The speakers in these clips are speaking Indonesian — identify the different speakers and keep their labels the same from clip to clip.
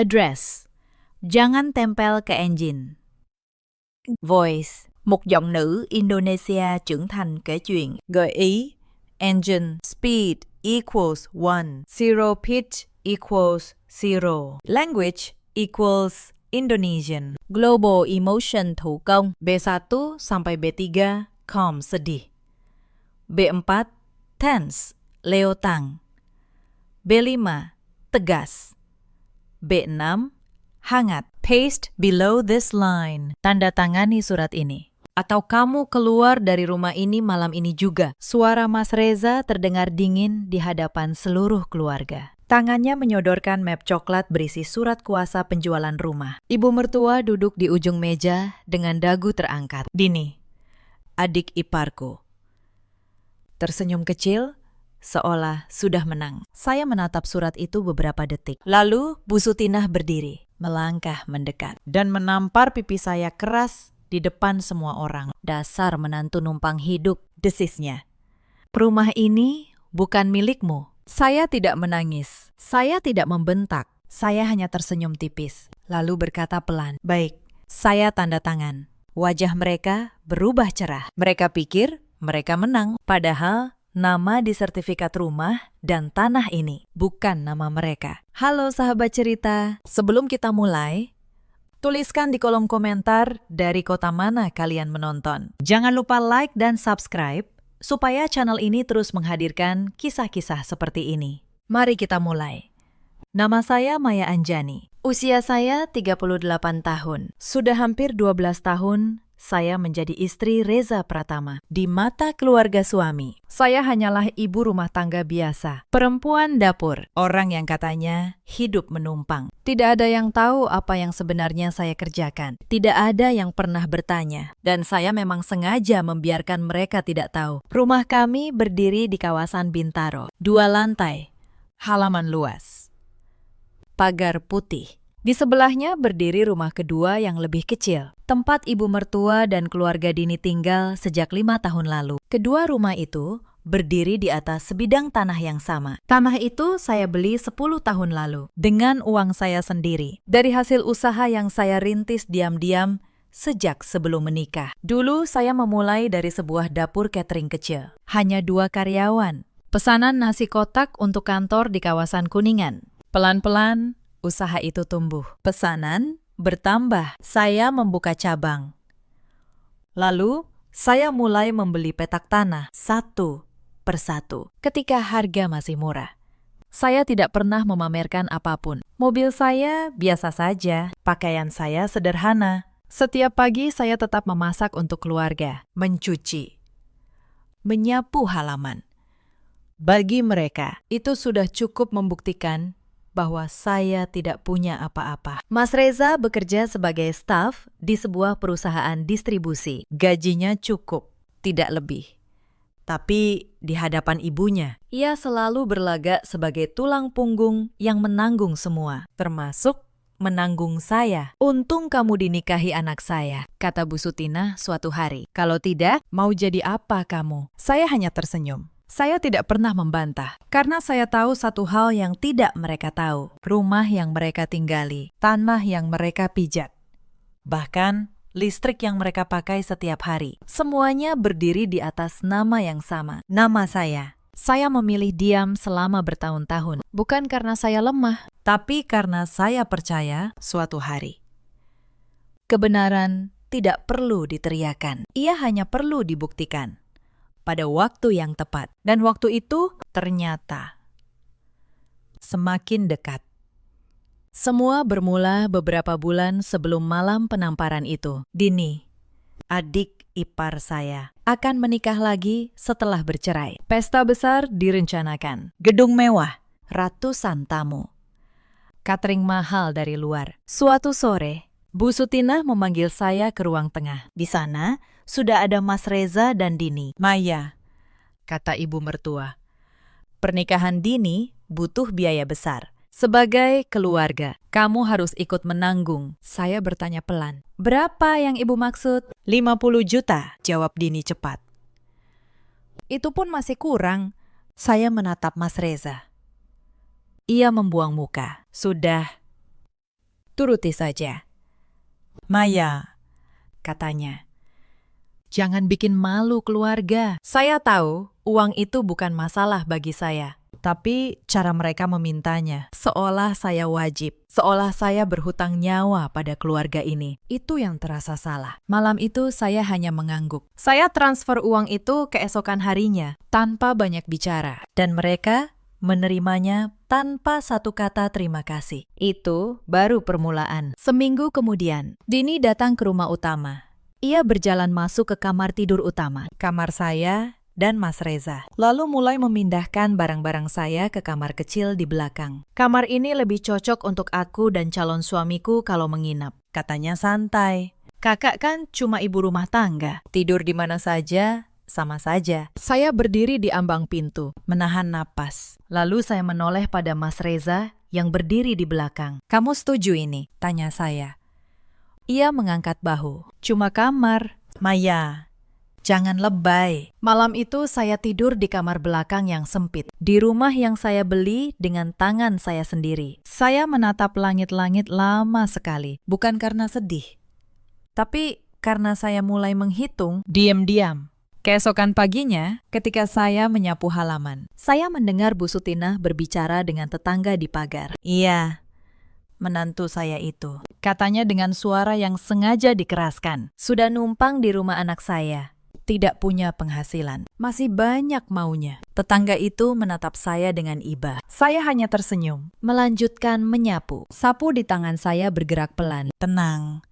Speaker 1: Address. Jangan tempel ke engine. Voice. Một giọng nữ Indonesia trưởng thành kể chuyện. Gợi ý. Engine. Speed equals 1. Zero pitch equals 0. Language equals Indonesian. Global emotion thủ công. B1 sampai B3 calm sedih. B4 tense leotang. B5 tegas. B6 hangat. Paste below this line. Tanda tangani surat ini. Atau kamu keluar dari rumah ini malam ini juga. Suara Mas Reza terdengar dingin di hadapan seluruh keluarga. Tangannya menyodorkan map coklat berisi surat kuasa penjualan rumah. Ibu mertua duduk di ujung meja dengan dagu terangkat. Dini, adik iparku. Tersenyum kecil, seolah sudah menang. Saya menatap surat itu beberapa detik. Lalu Bu Sutinah berdiri, melangkah mendekat, dan menampar pipi saya keras di depan semua orang. Dasar menantu numpang hidup, desisnya. Rumah ini bukan milikmu. Saya tidak menangis. Saya tidak membentak. Saya hanya tersenyum tipis. Lalu berkata pelan, baik, saya tanda tangan. Wajah mereka berubah cerah. Mereka pikir mereka menang. Padahal nama di sertifikat rumah dan tanah ini bukan nama mereka. Halo sahabat cerita, sebelum kita mulai, tuliskan di kolom komentar dari kota mana kalian menonton. Jangan lupa like dan subscribe supaya channel ini terus menghadirkan kisah-kisah seperti ini. Mari kita mulai. Nama saya Maya Anjani. Usia saya 38 tahun. Sudah hampir 12 tahun saya menjadi istri Reza Pratama. Di mata keluarga suami, saya hanyalah ibu rumah tangga biasa. Perempuan dapur, orang yang katanya hidup menumpang. Tidak ada yang tahu apa yang sebenarnya saya kerjakan. Tidak ada yang pernah bertanya. Dan saya memang sengaja membiarkan mereka tidak tahu. Rumah kami berdiri di kawasan Bintaro. 2 lantai, halaman luas, pagar putih. Di sebelahnya berdiri rumah kedua yang lebih kecil, tempat ibu mertua dan keluarga Dini tinggal sejak 5 tahun lalu. Kedua rumah itu berdiri di atas sebidang tanah yang sama. Tanah itu saya beli 10 tahun lalu, dengan uang saya sendiri, dari hasil usaha yang saya rintis diam-diam sejak sebelum menikah. Dulu saya memulai dari sebuah dapur catering kecil, hanya 2 karyawan. Pesanan nasi kotak untuk kantor di kawasan Kuningan. Pelan-pelan, usaha itu tumbuh. Pesanan bertambah. Saya membuka cabang. Lalu, saya mulai membeli petak tanah satu persatu ketika harga masih murah. Saya tidak pernah memamerkan apapun. Mobil saya biasa saja, pakaian saya sederhana. Setiap pagi saya tetap memasak untuk keluarga, mencuci, menyapu halaman. Bagi mereka, itu sudah cukup membuktikan bahwa saya tidak punya apa-apa. Mas Reza bekerja sebagai staf di sebuah perusahaan distribusi. Gajinya cukup, tidak lebih. Tapi di hadapan ibunya, ia selalu berlagak sebagai tulang punggung yang menanggung semua, termasuk menanggung saya. Untung kamu dinikahi anak saya, kata Bu Sutinah suatu hari. Kalau tidak, mau jadi apa kamu? Saya hanya tersenyum. Saya tidak pernah membantah, karena saya tahu satu hal yang tidak mereka tahu. Rumah yang mereka tinggali, tanah yang mereka pijat, bahkan listrik yang mereka pakai setiap hari. Semuanya berdiri di atas nama yang sama, nama saya. Saya memilih diam selama bertahun-tahun, bukan karena saya lemah, tapi karena saya percaya suatu hari kebenaran tidak perlu diteriakan, ia hanya perlu dibuktikan pada waktu yang tepat. Dan waktu itu ternyata semakin dekat. Semua bermula beberapa bulan sebelum malam penamparan itu. Dini, adik ipar saya, akan menikah lagi setelah bercerai. Pesta besar direncanakan. Gedung mewah, ratusan tamu, catering mahal dari luar. Suatu sore, Bu Sutinah memanggil saya ke ruang tengah. Di sana sudah ada Mas Reza dan Dini. Maya, kata ibu mertua, pernikahan Dini butuh biaya besar. Sebagai keluarga, kamu harus ikut menanggung. Saya bertanya pelan. Berapa yang ibu maksud? 50 juta, jawab Dini cepat. Itu pun masih kurang. Saya menatap Mas Reza. Ia membuang muka. Sudah, Turuti saja. Maya, katanya. Jangan bikin malu keluarga. Saya tahu uang itu bukan masalah bagi saya. Tapi cara mereka memintanya, seolah saya wajib, seolah saya berhutang nyawa pada keluarga ini. Itu yang terasa salah. Malam itu saya hanya mengangguk. Saya transfer uang itu keesokan harinya, tanpa banyak bicara. Dan mereka menerimanya tanpa satu kata terima kasih. Itu baru permulaan. Seminggu kemudian, Dini datang ke rumah utama. Ia berjalan masuk ke kamar tidur utama, kamar saya dan Mas Reza. Lalu mulai memindahkan barang-barang saya ke kamar kecil di belakang. Kamar ini lebih cocok untuk aku dan calon suamiku kalau menginap. Katanya santai. Kakak kan cuma ibu rumah tangga. Tidur di mana saja, sama saja. Saya berdiri di ambang pintu, menahan napas. Lalu saya menoleh pada Mas Reza yang berdiri di belakang. Kamu setuju ini? Tanya saya. Ia mengangkat bahu. Cuma kamar. Maya, jangan lebay. Malam itu saya tidur di kamar belakang yang sempit, di rumah yang saya beli dengan tangan saya sendiri. Saya menatap langit-langit lama sekali, bukan karena sedih, tapi karena saya mulai menghitung diam-diam. Keesokan paginya, ketika saya menyapu halaman, saya mendengar Bu Sutina berbicara dengan tetangga di pagar. Iya, menantu saya itu, katanya dengan suara yang sengaja dikeraskan. Sudah numpang di rumah anak saya. Tidak punya penghasilan. Masih banyak maunya. Tetangga itu menatap saya dengan iba. Saya hanya tersenyum. Melanjutkan menyapu. Sapu di tangan saya bergerak pelan. Tenang.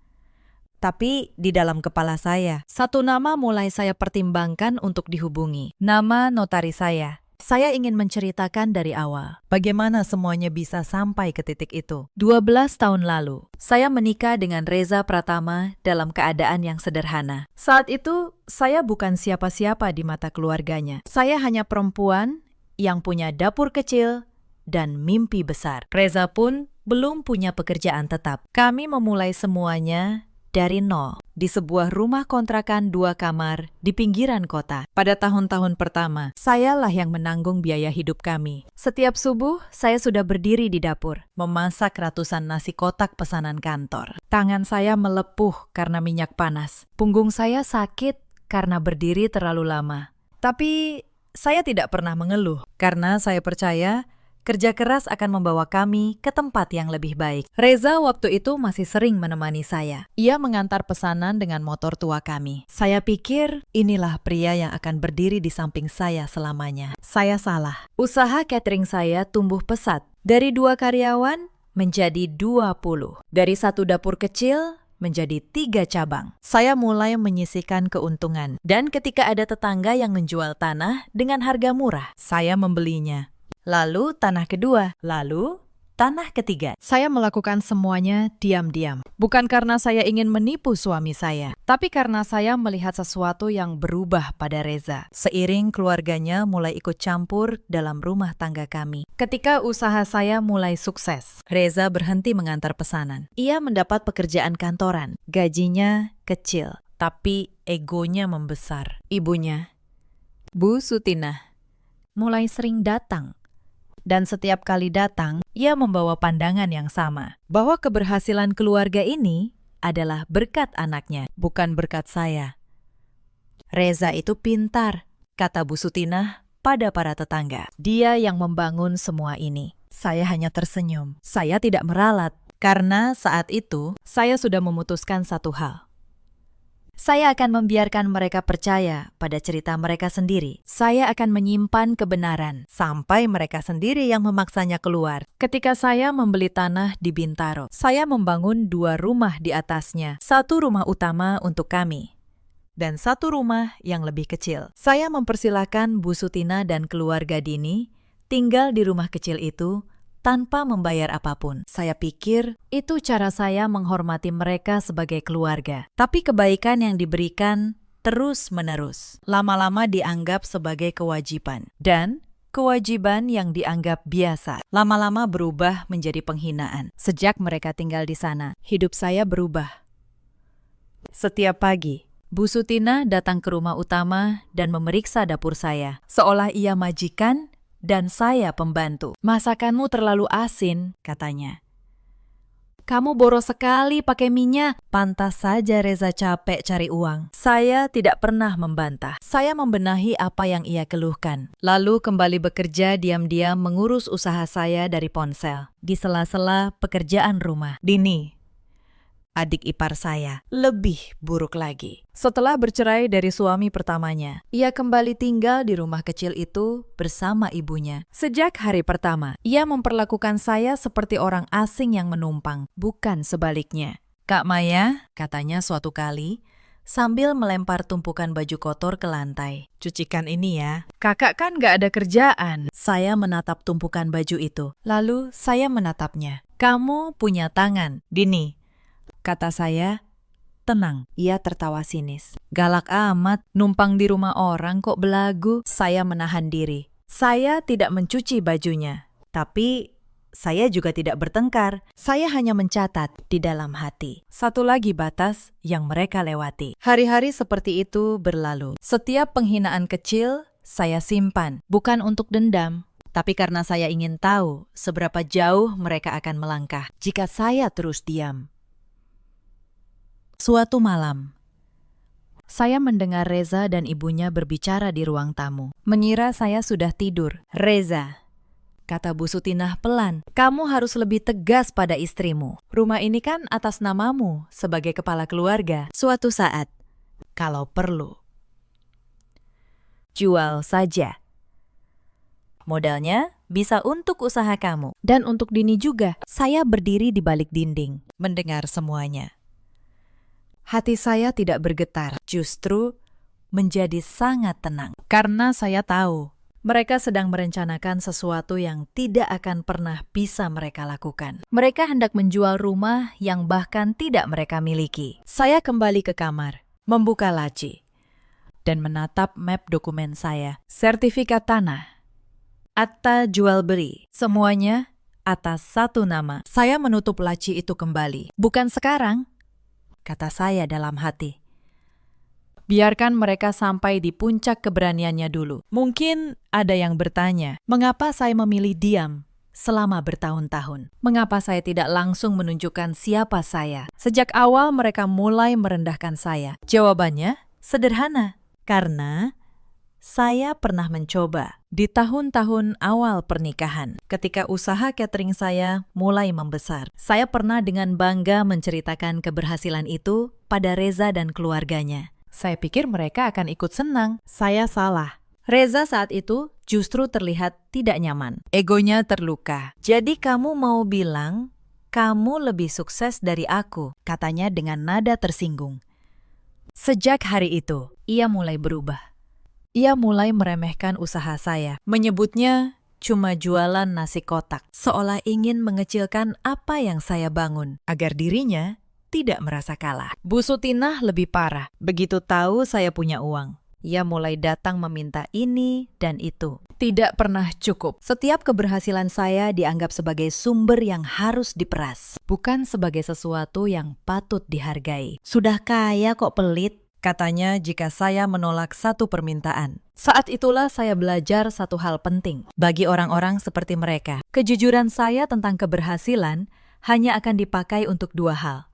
Speaker 1: Tapi di dalam kepala saya, satu nama mulai saya pertimbangkan untuk dihubungi. Nama notaris saya. Saya ingin menceritakan dari awal. Bagaimana semuanya bisa sampai ke titik itu. 12 tahun lalu, saya menikah dengan Reza Pratama dalam keadaan yang sederhana. Saat itu, saya bukan siapa-siapa di mata keluarganya. Saya hanya perempuan yang punya dapur kecil dan mimpi besar. Reza pun belum punya pekerjaan tetap. Kami memulai semuanya dari nol, di sebuah rumah kontrakan 2 kamar di pinggiran kota. Pada tahun-tahun pertama, sayalah yang menanggung biaya hidup kami. Setiap subuh, saya sudah berdiri di dapur, memasak ratusan nasi kotak pesanan kantor. Tangan saya melepuh karena minyak panas. Punggung saya sakit karena berdiri terlalu lama. Tapi saya tidak pernah mengeluh, karena saya percaya kerja keras akan membawa kami ke tempat yang lebih baik. Reza waktu itu masih sering menemani saya. Ia mengantar pesanan dengan motor tua kami. Saya pikir inilah pria yang akan berdiri di samping saya selamanya. Saya salah. Usaha catering saya tumbuh pesat. Dari 2 karyawan menjadi 20. Dari 1 dapur kecil menjadi 3 cabang. Saya mulai menyisihkan keuntungan. Dan ketika ada tetangga yang menjual tanah dengan harga murah, saya membelinya. Lalu tanah kedua, lalu tanah ketiga. Saya melakukan semuanya diam-diam. Bukan karena saya ingin menipu suami saya, tapi karena saya melihat sesuatu yang berubah pada Reza. Seiring keluarganya mulai ikut campur dalam rumah tangga kami. Ketika usaha saya mulai sukses, Reza berhenti mengantar pesanan. Ia mendapat pekerjaan kantoran. Gajinya kecil, tapi egonya membesar. Ibunya, Bu Sutina, mulai sering datang. Dan setiap kali datang, ia membawa pandangan yang sama, bahwa keberhasilan keluarga ini adalah berkat anaknya, bukan berkat saya. Reza itu pintar, kata Bu Sutina pada para tetangga. Dia yang membangun semua ini. Saya hanya tersenyum. Saya tidak meralat, karena saat itu saya sudah memutuskan satu hal. Saya akan membiarkan mereka percaya pada cerita mereka sendiri. Saya akan menyimpan kebenaran sampai mereka sendiri yang memaksanya keluar. Ketika saya membeli tanah di Bintaro, saya membangun 2 rumah di atasnya. 1 rumah utama untuk kami, dan 1 rumah yang lebih kecil. Saya mempersilahkan Bu Sutina dan keluarga Dini tinggal di rumah kecil itu tanpa membayar apapun. Saya pikir itu cara saya menghormati mereka sebagai keluarga. Tapi kebaikan yang diberikan terus-menerus, lama-lama dianggap sebagai kewajiban. Dan kewajiban yang dianggap biasa, lama-lama berubah menjadi penghinaan. Sejak mereka tinggal di sana, hidup saya berubah. Setiap pagi, Bu Sutina datang ke rumah utama dan memeriksa dapur saya, seolah ia majikan dan saya pembantu. Masakanmu terlalu asin, katanya. kamu boros sekali pakai minyak. Pantas saja Reza capek cari uang. Saya tidak pernah membantah. Saya membenahi apa yang ia keluhkan. Lalu kembali bekerja diam-diam mengurus usaha saya dari ponsel. Di sela-sela pekerjaan rumah. Dini, adik ipar saya, lebih buruk lagi. Setelah bercerai dari suami pertamanya, ia kembali tinggal di rumah kecil itu bersama ibunya. Sejak hari pertama, ia memperlakukan saya seperti orang asing yang menumpang, bukan sebaliknya. Kak Maya, katanya suatu kali, sambil melempar tumpukan baju kotor ke lantai. Cucikan ini ya. Kakak kan gak ada kerjaan. Saya menatap tumpukan baju itu. Lalu saya menatapnya. Kamu punya tangan, Dini. Kata saya, tenang. Ia tertawa sinis. Galak amat, numpang di rumah orang kok belagu. Saya menahan diri. Saya tidak mencuci bajunya. Tapi saya juga tidak bertengkar. Saya hanya mencatat di dalam hati. Satu lagi batas yang mereka lewati. Hari-hari seperti itu berlalu. Setiap penghinaan kecil saya simpan. Bukan untuk dendam. Tapi karena saya ingin tahu seberapa jauh mereka akan melangkah jika saya terus diam. Suatu malam, saya mendengar Reza dan ibunya berbicara di ruang tamu. Mengira saya sudah tidur. Reza, kata Bu Sutinah pelan, kamu harus lebih tegas pada istrimu. Rumah ini kan atas namamu sebagai kepala keluarga. Suatu saat, kalau perlu, jual saja. Modalnya bisa untuk usaha kamu. Dan untuk Dini juga. Saya berdiri di balik dinding, mendengar semuanya. Hati saya tidak bergetar, justru menjadi sangat tenang. Karena saya tahu, mereka sedang merencanakan sesuatu yang tidak akan pernah bisa mereka lakukan. Mereka hendak menjual rumah yang bahkan tidak mereka miliki. Saya kembali ke kamar, membuka laci, dan menatap map dokumen saya. Sertifikat tanah, akta jual beli, semuanya atas satu nama. Saya menutup laci itu kembali. Bukan sekarang, kata saya dalam hati. Biarkan mereka sampai di puncak keberaniannya dulu. Mungkin ada yang bertanya, mengapa saya memilih diam selama bertahun-tahun? Mengapa saya tidak langsung menunjukkan siapa saya? Sejak awal mereka mulai merendahkan saya. Jawabannya sederhana, karena saya pernah mencoba di tahun-tahun awal pernikahan. Ketika usaha catering saya mulai membesar, saya pernah dengan bangga menceritakan keberhasilan itu pada Reza dan keluarganya. Saya pikir mereka akan ikut senang. Saya salah. Reza saat itu justru terlihat tidak nyaman. Egonya terluka. Jadi kamu mau bilang kamu lebih sukses dari aku, katanya dengan nada tersinggung. Sejak hari itu, ia mulai berubah. Ia mulai meremehkan usaha saya, menyebutnya cuma jualan nasi kotak, seolah ingin mengecilkan apa yang saya bangun, agar dirinya tidak merasa kalah. Bu Sutinah lebih parah. Begitu tahu saya punya uang, ia mulai datang meminta ini dan itu. Tidak pernah cukup. Setiap keberhasilan saya dianggap sebagai sumber yang harus diperas, bukan sebagai sesuatu yang patut dihargai. Sudah kaya kok pelit, katanya jika saya menolak satu permintaan. Saat itulah saya belajar satu hal penting bagi orang-orang seperti mereka. Kejujuran saya tentang keberhasilan hanya akan dipakai untuk dua hal.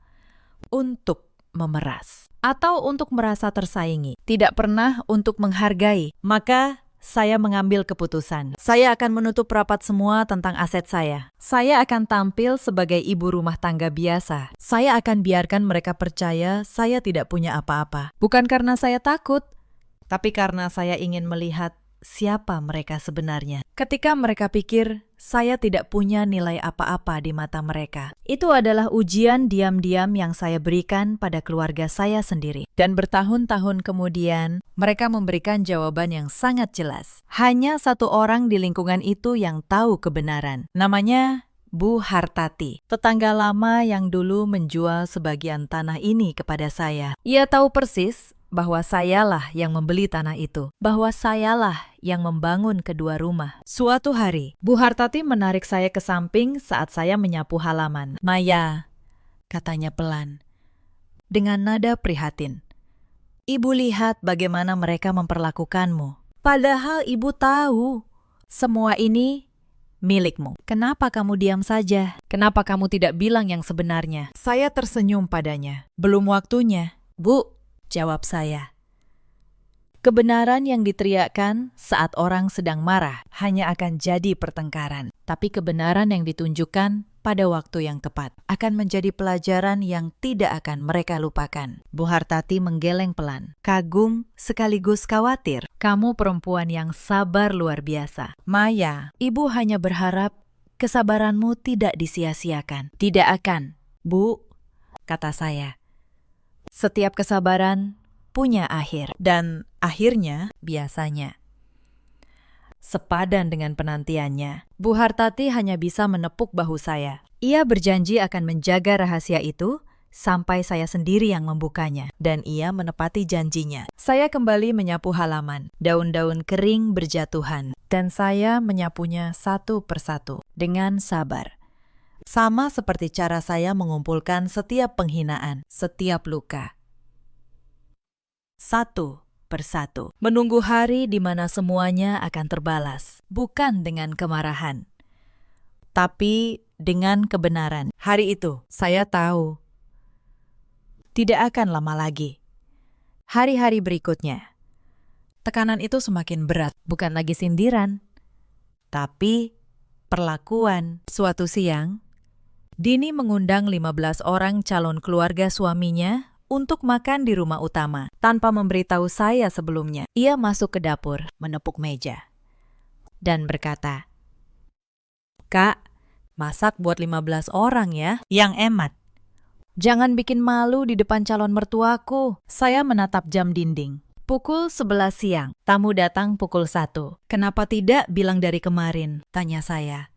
Speaker 1: Untuk memeras atau untuk merasa tersaingi. Tidak pernah untuk menghargai. Maka saya mengambil keputusan. Saya akan menutup rapat semua tentang aset saya. Saya akan tampil sebagai ibu rumah tangga biasa. Saya akan biarkan mereka percaya saya tidak punya apa-apa. Bukan karena saya takut, tapi karena saya ingin melihat siapa mereka sebenarnya. Ketika mereka pikir saya tidak punya nilai apa-apa di mata mereka, itu adalah ujian diam-diam yang saya berikan pada keluarga saya sendiri. Dan bertahun-tahun kemudian, mereka memberikan jawaban yang sangat jelas. Hanya satu orang di lingkungan itu yang tahu kebenaran. Namanya Bu Hartati, tetangga lama yang dulu menjual sebagian tanah ini kepada saya. Ia tahu persis bahwa sayalah yang membeli tanah itu, bahwa sayalah yang membangun kedua rumah. Suatu hari, Bu Hartati menarik saya ke samping saat saya menyapu halaman. "Maya," katanya pelan, dengan nada prihatin. "Ibu lihat bagaimana mereka memperlakukanmu. Padahal ibu tahu, semua ini milikmu. Kenapa kamu diam saja? Kenapa kamu tidak bilang yang sebenarnya? Saya tersenyum padanya. Belum waktunya. Bu, jawab saya. Kebenaran yang diteriakkan saat orang sedang marah hanya akan jadi pertengkaran. Tapi kebenaran yang ditunjukkan pada waktu yang tepat akan menjadi pelajaran yang tidak akan mereka lupakan. Bu Hartati menggeleng pelan, kagum sekaligus khawatir. Kamu perempuan yang sabar luar biasa. Maya, ibu hanya berharap kesabaranmu tidak disia-siakan. Tidak akan, Bu, kata saya. Setiap kesabaran punya akhir, dan akhirnya biasanya sepadan dengan penantiannya. Bu Hartati hanya bisa menepuk bahu saya. Ia berjanji akan menjaga rahasia itu sampai saya sendiri yang membukanya, dan ia menepati janjinya. Saya kembali menyapu halaman. Daun-daun kering berjatuhan, dan saya menyapunya satu persatu dengan sabar. Sama seperti cara saya mengumpulkan setiap penghinaan, setiap luka. Satu persatu. Menunggu hari di mana semuanya akan terbalas. Bukan dengan kemarahan, tapi dengan kebenaran. Hari itu, saya tahu tidak akan lama lagi. Hari-hari berikutnya, tekanan itu semakin berat. Bukan lagi sindiran, tapi perlakuan. Suatu siang, Dini mengundang 15 orang calon keluarga suaminya untuk makan di rumah utama, tanpa memberitahu saya sebelumnya. Ia masuk ke dapur, menepuk meja, dan berkata, "Kak, masak buat 15 orang ya, yang emat. Jangan bikin malu di depan calon mertuaku." Saya menatap jam dinding. Pukul 11 siang, tamu datang pukul 1. "Kenapa tidak bilang dari kemarin?" tanya saya.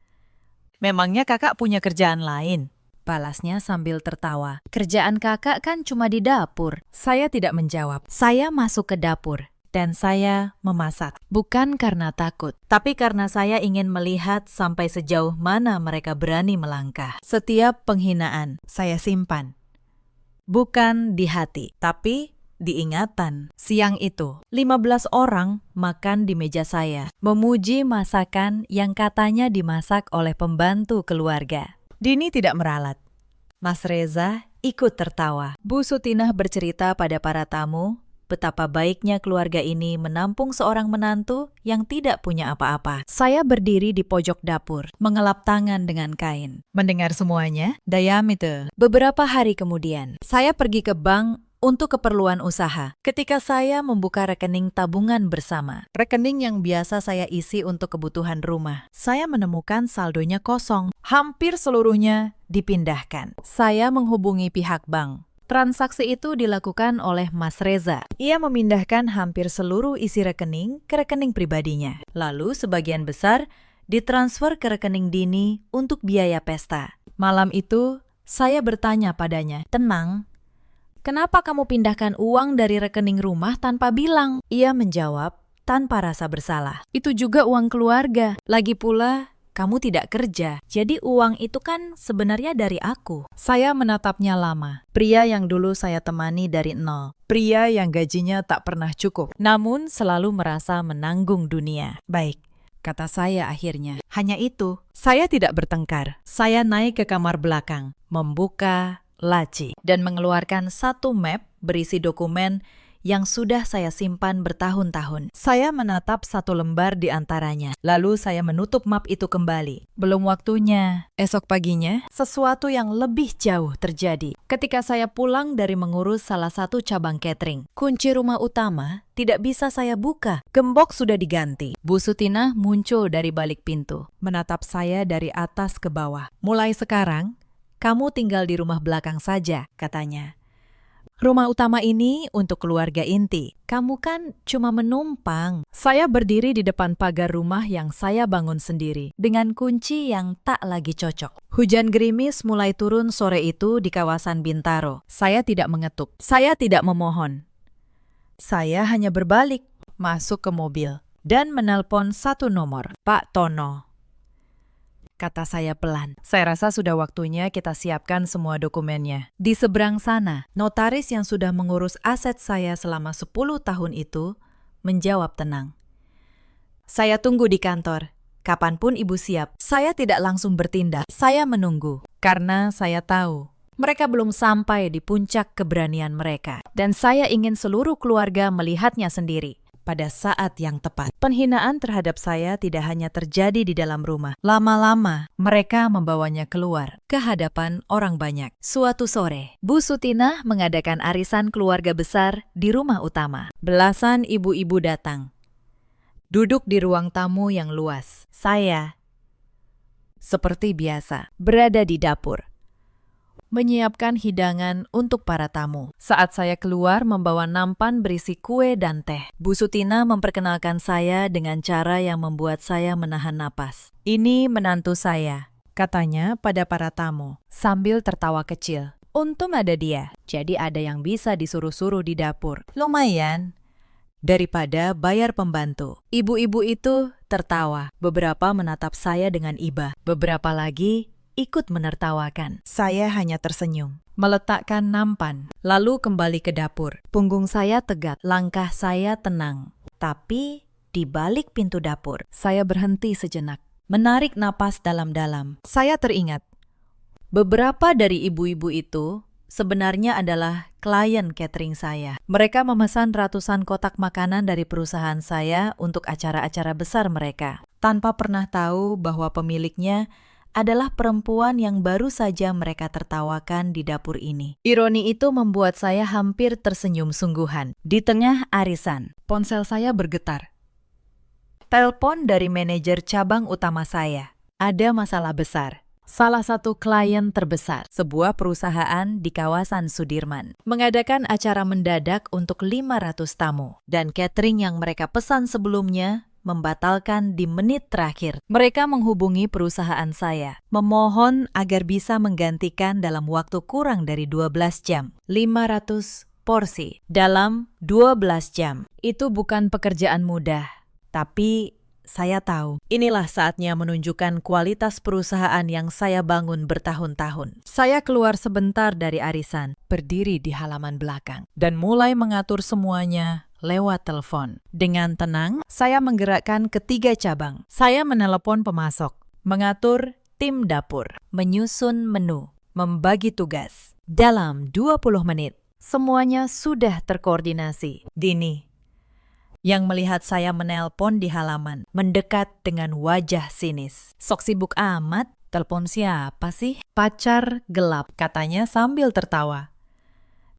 Speaker 1: "Memangnya kakak punya kerjaan lain?" balasnya sambil tertawa. "Kerjaan kakak kan cuma di dapur." Saya tidak menjawab. Saya masuk ke dapur dan saya memasak. Bukan karena takut, tapi karena saya ingin melihat sampai sejauh mana mereka berani melangkah. Setiap penghinaan saya simpan. Bukan di hati, tapi di ingatan. Siang itu, 15 orang makan di meja saya, memuji masakan yang katanya dimasak oleh pembantu keluarga. Dini tidak meralat. Mas Reza ikut tertawa. Bu Sutinah bercerita pada para tamu betapa baiknya keluarga ini menampung seorang menantu yang tidak punya apa-apa. Saya berdiri di pojok dapur, mengelap tangan dengan kain. Mendengar semuanya, diameter. Beberapa hari kemudian, saya pergi ke bank untuk keperluan usaha. Ketika saya membuka rekening tabungan bersama, rekening yang biasa saya isi untuk kebutuhan rumah, saya menemukan saldonya kosong. Hampir seluruhnya dipindahkan. Saya menghubungi pihak bank. Transaksi itu dilakukan oleh Mas Reza. Ia memindahkan hampir seluruh isi rekening ke rekening pribadinya. Lalu sebagian besar ditransfer ke rekening Dini untuk biaya pesta. Malam itu, saya bertanya padanya, "Tenang, kenapa kamu pindahkan uang dari rekening rumah tanpa bilang?" Ia menjawab tanpa rasa bersalah. "Itu juga uang keluarga. Lagi pula, kamu tidak kerja. Jadi uang itu kan sebenarnya dari aku." Saya menatapnya lama. Pria yang dulu saya temani dari nol. Pria yang gajinya tak pernah cukup, namun selalu merasa menanggung dunia. "Baik," kata saya akhirnya. Hanya itu, saya tidak bertengkar. Saya naik ke kamar belakang, membuka laci, dan mengeluarkan satu map berisi dokumen yang sudah saya simpan bertahun-tahun. Saya menatap satu lembar di antaranya, lalu saya menutup map itu kembali. Belum waktunya. Esok paginya, sesuatu yang lebih jauh terjadi. Ketika saya pulang dari mengurus salah satu cabang catering, kunci rumah utama tidak bisa saya buka. Gembok sudah diganti. Bu Sutinah muncul dari balik pintu, menatap saya dari atas ke bawah. "Mulai sekarang, kamu tinggal di rumah belakang saja," katanya. "Rumah utama ini untuk keluarga inti. Kamu kan cuma menumpang." Saya berdiri di depan pagar rumah yang saya bangun sendiri, dengan kunci yang tak lagi cocok. Hujan gerimis mulai turun sore itu di kawasan Bintaro. Saya tidak mengetuk. Saya tidak memohon. Saya hanya berbalik, masuk ke mobil, dan menelpon satu nomor. "Pak Tono," kata saya pelan. "Saya rasa sudah waktunya kita siapkan semua dokumennya." Di seberang sana, notaris yang sudah mengurus aset saya selama 10 tahun itu menjawab tenang. "Saya tunggu di kantor. Kapanpun ibu siap, saya tidak langsung bertindak. Saya menunggu, karena saya tahu mereka belum sampai di puncak keberanian mereka. Dan saya ingin seluruh keluarga melihatnya sendiri pada saat yang tepat. Penghinaan terhadap saya tidak hanya terjadi di dalam rumah. Lama-lama, mereka membawanya keluar ke hadapan orang banyak. Suatu sore, Bu Sutinah mengadakan arisan keluarga besar di rumah utama. Belasan ibu-ibu datang. Duduk di ruang tamu yang luas. Saya, seperti biasa, berada di dapur, menyiapkan hidangan untuk para tamu. Saat saya keluar membawa nampan berisi kue dan teh, Bu Sutinah memperkenalkan saya dengan cara yang membuat saya menahan napas. "Ini menantu saya," katanya pada para tamu, sambil tertawa kecil. "Untung ada dia, jadi ada yang bisa disuruh-suruh di dapur. Lumayan daripada bayar pembantu." Ibu-ibu itu tertawa. Beberapa menatap saya dengan iba. Beberapa lagi ikut menertawakan. Saya hanya tersenyum, meletakkan nampan, lalu kembali ke dapur. Punggung saya tegak, langkah saya tenang. Tapi di balik pintu dapur, saya berhenti sejenak, menarik napas dalam-dalam. Saya teringat, beberapa dari ibu-ibu itu sebenarnya adalah klien catering saya. Mereka memesan ratusan kotak makanan dari perusahaan saya untuk acara-acara besar mereka, tanpa pernah tahu bahwa pemiliknya adalah perempuan yang baru saja mereka tertawakan di dapur ini. Ironi itu membuat saya hampir tersenyum sungguhan. Di tengah arisan, ponsel saya bergetar. Telepon dari manajer cabang utama saya. Ada masalah besar. Salah satu klien terbesar, sebuah perusahaan di kawasan Sudirman, mengadakan acara mendadak untuk 500 tamu. Dan catering yang mereka pesan sebelumnya membatalkan di menit terakhir. Mereka menghubungi perusahaan saya, memohon agar bisa menggantikan dalam waktu kurang dari 12 jam. 500 porsi dalam 12 jam. Itu bukan pekerjaan mudah, tapi saya tahu inilah saatnya menunjukkan kualitas perusahaan yang saya bangun bertahun-tahun. Saya keluar sebentar dari arisan, berdiri di halaman belakang, dan mulai mengatur semuanya lewat telepon. Dengan tenang, saya menggerakkan ketiga cabang. Saya menelepon pemasok, mengatur tim dapur, menyusun menu, membagi tugas. Dalam 20 menit, semuanya sudah terkoordinasi. Dini, yang melihat saya menelpon di halaman, mendekat dengan wajah sinis. "Sok sibuk amat, telepon siapa sih?" "Pacar gelap," katanya sambil tertawa.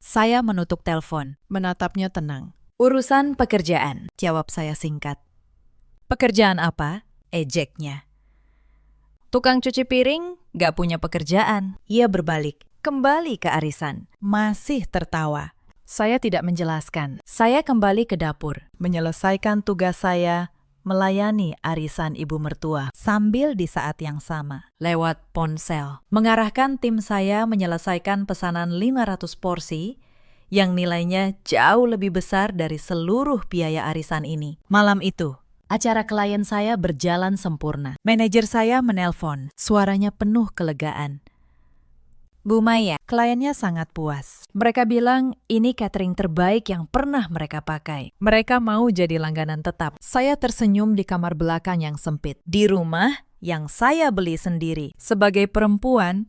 Speaker 1: Saya menutup telepon, menatapnya tenang. "Urusan pekerjaan," jawab saya singkat. "Pekerjaan apa?" ejeknya. "Tukang cuci piring gak punya pekerjaan." Ia berbalik, kembali ke arisan, masih tertawa. Saya tidak menjelaskan. Saya kembali ke dapur, menyelesaikan tugas saya, melayani arisan ibu mertua, sambil di saat yang sama, lewat ponsel, mengarahkan tim saya menyelesaikan pesanan 500 porsi, yang nilainya jauh lebih besar dari seluruh biaya arisan ini. Malam itu, acara klien saya berjalan sempurna. Manajer saya menelpon, suaranya penuh kelegaan. "Bu Maya," kliennya sangat puas. Mereka bilang ini catering terbaik yang pernah mereka pakai. Mereka mau jadi langganan tetap. Saya tersenyum di kamar belakang yang sempit. Di rumah yang saya beli sendiri. Sebagai perempuan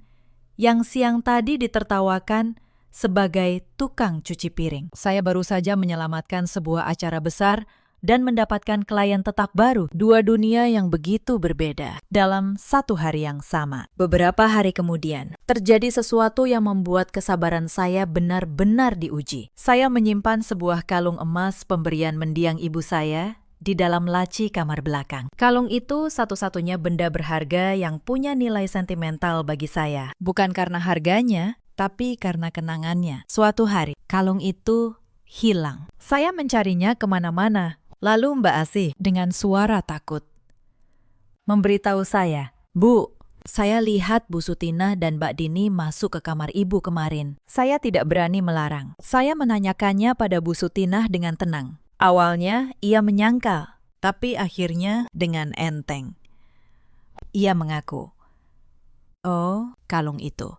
Speaker 1: yang siang tadi ditertawakan sebagai tukang cuci piring. Saya baru saja menyelamatkan sebuah acara besar dan mendapatkan klien tetap baru. Dua dunia yang begitu berbeda dalam satu hari yang sama. Beberapa hari kemudian, terjadi sesuatu yang membuat kesabaran saya benar-benar diuji. Saya menyimpan sebuah kalung emas pemberian mendiang ibu saya di dalam laci kamar belakang. Kalung itu satu-satunya benda berharga yang punya nilai sentimental bagi saya. Bukan karena harganya, tapi karena kenangannya. Suatu hari, kalung itu hilang. Saya mencarinya kemana-mana. Lalu Mbak Asih dengan suara takut memberitahu saya, "Bu, saya lihat Bu Sutinah dan Mbak Dini masuk ke kamar ibu kemarin." Saya tidak berani melarang. Saya menanyakannya pada Bu Sutinah dengan tenang. Awalnya ia menyangkal, tapi akhirnya dengan enteng. Ia mengaku, "Oh, kalung itu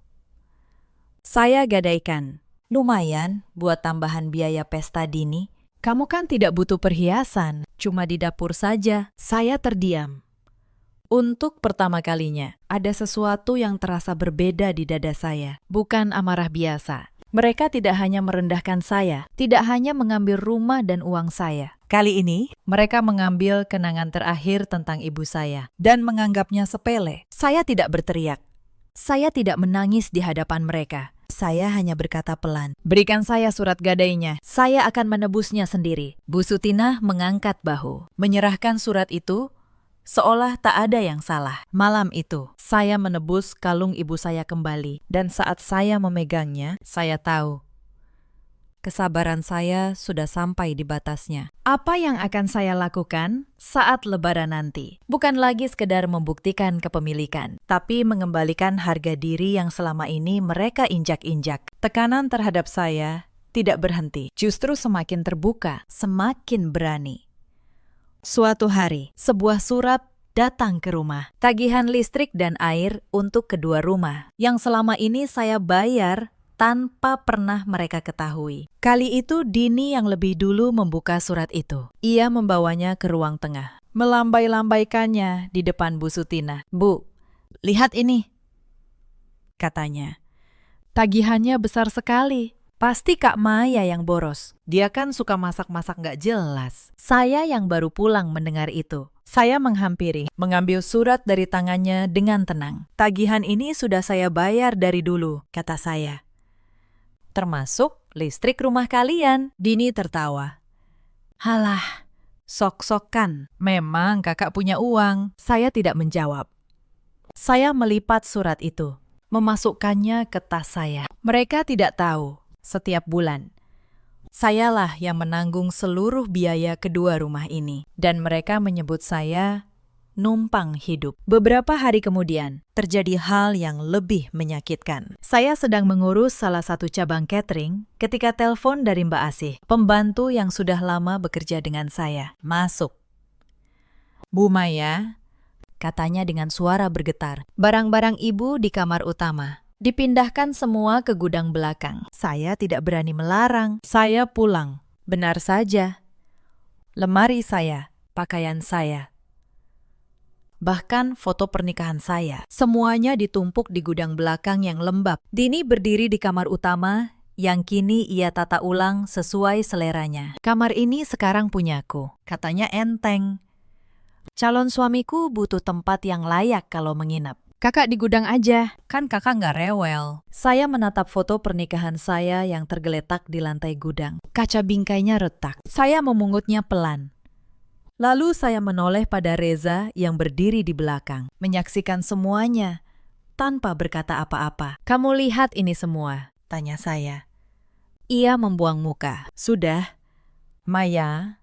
Speaker 1: saya gadaikan. Lumayan buat tambahan biaya pesta Dini. Kamu kan tidak butuh perhiasan, cuma di dapur saja." Saya terdiam, Untuk pertama kalinya, ada sesuatu yang terasa berbeda di dada saya. Bukan amarah biasa. Mereka tidak hanya merendahkan saya, tidak hanya mengambil rumah dan uang saya. Kali ini, mereka mengambil kenangan terakhir tentang ibu saya dan menganggapnya sepele. Saya tidak berteriak. Saya tidak menangis di hadapan mereka. Saya hanya berkata pelan, "Berikan saya surat gadainya. Saya akan menebusnya sendiri." Bu Sutinah mengangkat bahu, menyerahkan surat itu seolah tak ada yang salah. Malam itu, saya menebus kalung ibu saya kembali. Dan saat saya memegangnya, saya tahu kesabaran saya sudah sampai di batasnya. Apa yang akan saya lakukan saat Lebaran nanti? Bukan lagi sekedar membuktikan kepemilikan, tapi mengembalikan harga diri yang selama ini mereka injak-injak. Tekanan terhadap saya tidak berhenti, justru semakin terbuka, semakin berani. Suatu hari, sebuah surat datang ke rumah. Tagihan listrik dan air untuk kedua rumah, yang selama ini saya bayar tanpa pernah mereka ketahui. Kali itu Dini yang lebih dulu membuka surat itu. Ia membawanya ke ruang tengah, melambai-lambaikannya di depan Bu Sutinah. "Bu, lihat ini," katanya. "Tagihannya besar sekali. Pasti Kak Maya yang boros. Dia kan suka masak-masak nggak jelas." Saya yang baru pulang mendengar itu. Saya menghampiri, mengambil surat dari tangannya dengan tenang. "Tagihan ini sudah saya bayar dari dulu," kata saya. "Termasuk listrik rumah kalian." Dini tertawa. "Halah, sok-sokan. Memang kakak punya uang." Saya tidak menjawab. Saya melipat surat itu, memasukkannya ke tas saya. Mereka tidak tahu, setiap bulan sayalah yang menanggung seluruh biaya kedua rumah ini. Dan mereka menyebut saya numpang hidup. Beberapa hari kemudian, terjadi hal yang lebih menyakitkan. Saya sedang mengurus salah satu cabang catering ketika telepon dari Mbak Asih, pembantu yang sudah lama bekerja dengan saya. Masuk. "Bu Maya," katanya dengan suara bergetar. "Barang-barang ibu di kamar utama. Dipindahkan semua ke gudang belakang." Saya tidak berani melarang. Saya pulang. Benar saja. Lemari saya, pakaian saya, bahkan foto pernikahan saya, semuanya ditumpuk di gudang belakang yang lembab. Dini berdiri di kamar utama yang kini ia tata ulang sesuai seleranya. "Kamar ini sekarang punyaku," katanya enteng. "Calon suamiku butuh tempat yang layak kalau menginap. Kakak di gudang aja, kan kakak nggak rewel." Saya menatap foto pernikahan saya yang tergeletak di lantai gudang. Kaca bingkainya retak. Saya memungutnya pelan. Lalu saya menoleh pada Reza yang berdiri di belakang, menyaksikan semuanya tanpa berkata apa-apa. "Kamu lihat ini semua?" tanya saya. Ia membuang muka. "Sudah." "Maya,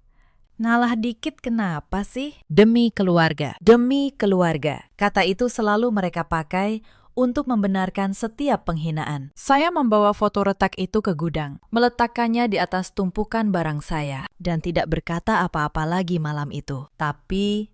Speaker 1: ngalah dikit kenapa sih?" "Demi keluarga." "Demi keluarga." Kata itu selalu mereka pakai untuk membenarkan setiap penghinaan. Saya membawa foto retak itu ke gudang, meletakkannya di atas tumpukan barang saya, dan tidak berkata apa-apa lagi malam itu. Tapi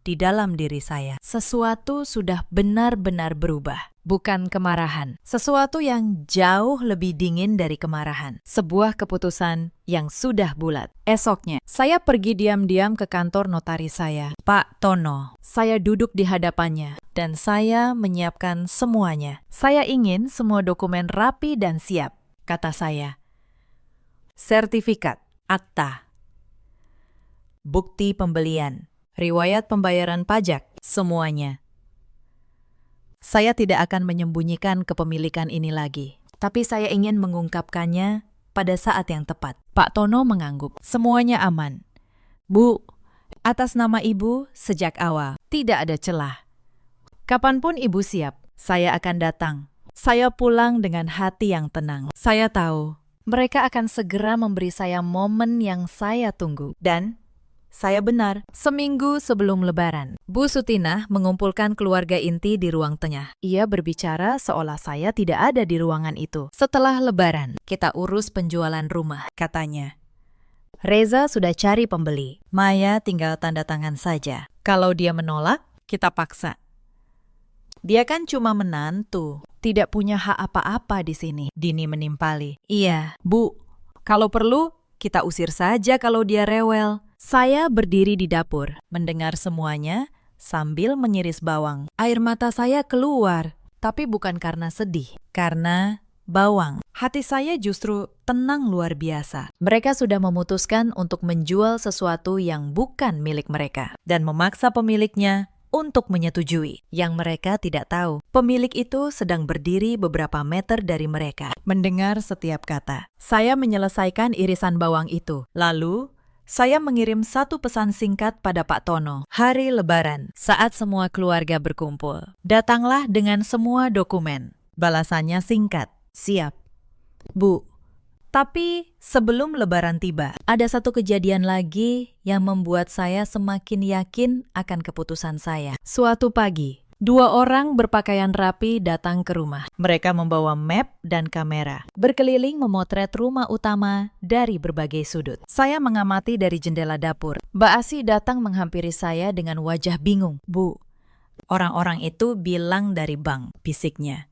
Speaker 1: di dalam diri saya, sesuatu sudah benar-benar berubah. Bukan kemarahan, sesuatu yang jauh lebih dingin dari kemarahan. Sebuah keputusan yang sudah bulat. Esoknya, saya pergi diam-diam ke kantor notaris saya, Pak Tono. Saya duduk di hadapannya, dan saya menyiapkan semuanya. "Saya ingin semua dokumen rapi dan siap," kata saya. "Sertifikat, akta, bukti pembelian, riwayat pembayaran pajak, semuanya. Saya tidak akan menyembunyikan kepemilikan ini lagi, tapi saya ingin mengungkapkannya pada saat yang tepat." Pak Tono mengangguk. "Semuanya aman. Bu, atas nama ibu sejak awal, tidak ada celah. Kapanpun ibu siap, saya akan datang." Saya pulang dengan hati yang tenang. Saya tahu mereka akan segera memberi saya momen yang saya tunggu. Dan saya benar, seminggu sebelum Lebaran, Bu Sutinah mengumpulkan keluarga inti di ruang tengah. Ia berbicara seolah saya tidak ada di ruangan itu. "Setelah Lebaran, kita urus penjualan rumah," katanya. "Reza sudah cari pembeli. Maya tinggal tanda tangan saja. Kalau dia menolak, kita paksa. Dia kan cuma menantu, tidak punya hak apa-apa di sini." Dini menimpali. "Iya, Bu. Kalau perlu, kita usir saja kalau dia rewel." Saya berdiri di dapur, mendengar semuanya, sambil mengiris bawang. Air mata saya keluar, tapi bukan karena sedih, karena bawang. Hati saya justru tenang luar biasa. Mereka sudah memutuskan untuk menjual sesuatu yang bukan milik mereka dan memaksa pemiliknya untuk menyetujui. Yang mereka tidak tahu, pemilik itu sedang berdiri beberapa meter dari mereka, mendengar setiap kata. Saya menyelesaikan irisan bawang itu. Lalu, saya mengirim satu pesan singkat pada Pak Tono. Hari Lebaran, saat semua keluarga berkumpul, datanglah dengan semua dokumen. Balasannya singkat, siap. Bu, tapi sebelum Lebaran tiba, ada satu kejadian lagi yang membuat saya semakin yakin akan keputusan saya. Suatu pagi, 2 orang berpakaian rapi datang ke rumah. Mereka membawa map dan kamera, berkeliling memotret rumah utama dari berbagai sudut. Saya mengamati dari jendela dapur. Mbak Asi datang menghampiri saya dengan wajah bingung. Bu, orang-orang itu bilang dari bank, bisiknya.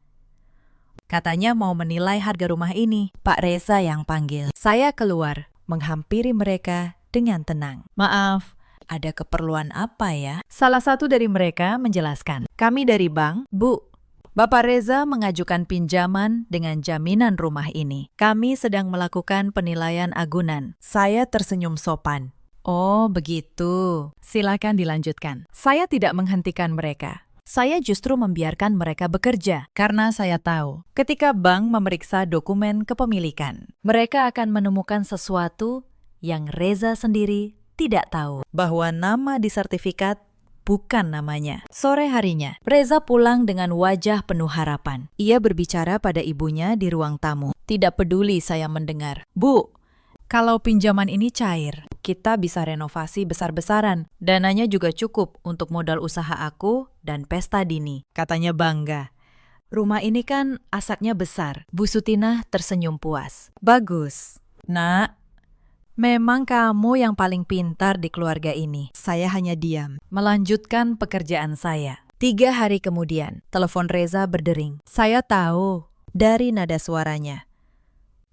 Speaker 1: Katanya mau menilai harga rumah ini. Pak Reza yang panggil. Saya keluar, menghampiri mereka dengan tenang. Maaf, ada keperluan apa ya? Salah satu dari mereka menjelaskan. Kami dari bank, Bu. Bapak Reza mengajukan pinjaman dengan jaminan rumah ini. Kami sedang melakukan penilaian agunan. Saya tersenyum sopan. Oh, begitu. Silakan dilanjutkan. Saya tidak menghentikan mereka. Saya justru membiarkan mereka bekerja karena saya tahu ketika bank memeriksa dokumen kepemilikan, mereka akan menemukan sesuatu yang Reza sendiri tidak tahu, bahwa nama di sertifikat bukan namanya. Sore harinya, Reza pulang dengan wajah penuh harapan. Ia berbicara pada ibunya di ruang tamu. Tidak peduli saya mendengar. Bu, kalau pinjaman ini cair, kita bisa renovasi besar-besaran. Dananya juga cukup untuk modal usaha aku dan pesta dini. Katanya bangga. Rumah ini kan asetnya besar. Bu Sutinah tersenyum puas. Bagus. Nak, memang kamu yang paling pintar di keluarga ini. Saya hanya diam, melanjutkan pekerjaan saya. 3 hari kemudian, telepon Reza berdering. Saya tahu dari nada suaranya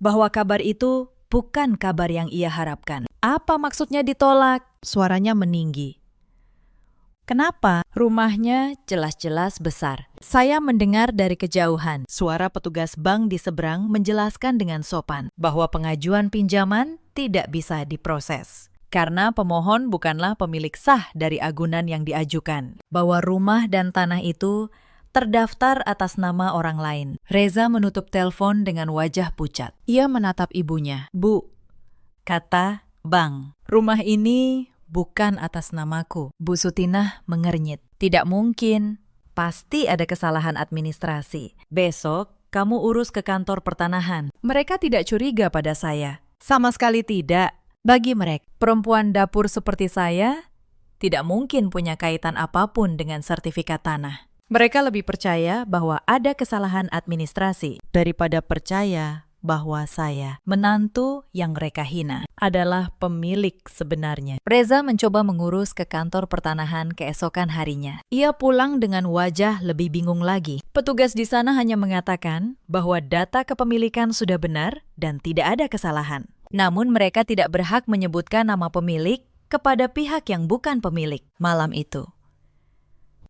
Speaker 1: bahwa kabar itu bukan kabar yang ia harapkan. Apa maksudnya ditolak? Suaranya meninggi. Kenapa? Rumahnya jelas-jelas besar. Saya mendengar dari kejauhan. Suara petugas bank di seberang menjelaskan dengan sopan bahwa pengajuan pinjaman tidak bisa diproses. Karena pemohon bukanlah pemilik sah dari agunan yang diajukan. Bahwa rumah dan tanah itu terdaftar atas nama orang lain. Reza menutup telepon dengan wajah pucat. Ia menatap ibunya. Bu, kata bank, rumah ini bukan atas namaku. Bu Sutinah mengernyit. Tidak mungkin. Pasti ada kesalahan administrasi. Besok, kamu urus ke kantor pertanahan. Mereka tidak curiga pada saya. Sama sekali tidak. Bagi mereka, perempuan dapur seperti saya tidak mungkin punya kaitan apapun dengan sertifikat tanah. Mereka lebih percaya bahwa ada kesalahan administrasi daripada percaya bahwa saya, menantu yang mereka hina, adalah pemilik sebenarnya. Reza mencoba mengurus ke kantor pertanahan keesokan harinya. Ia pulang dengan wajah lebih bingung lagi. Petugas di sana hanya mengatakan bahwa data kepemilikan sudah benar dan tidak ada kesalahan. Namun mereka tidak berhak menyebutkan nama pemilik kepada pihak yang bukan pemilik. Malam itu,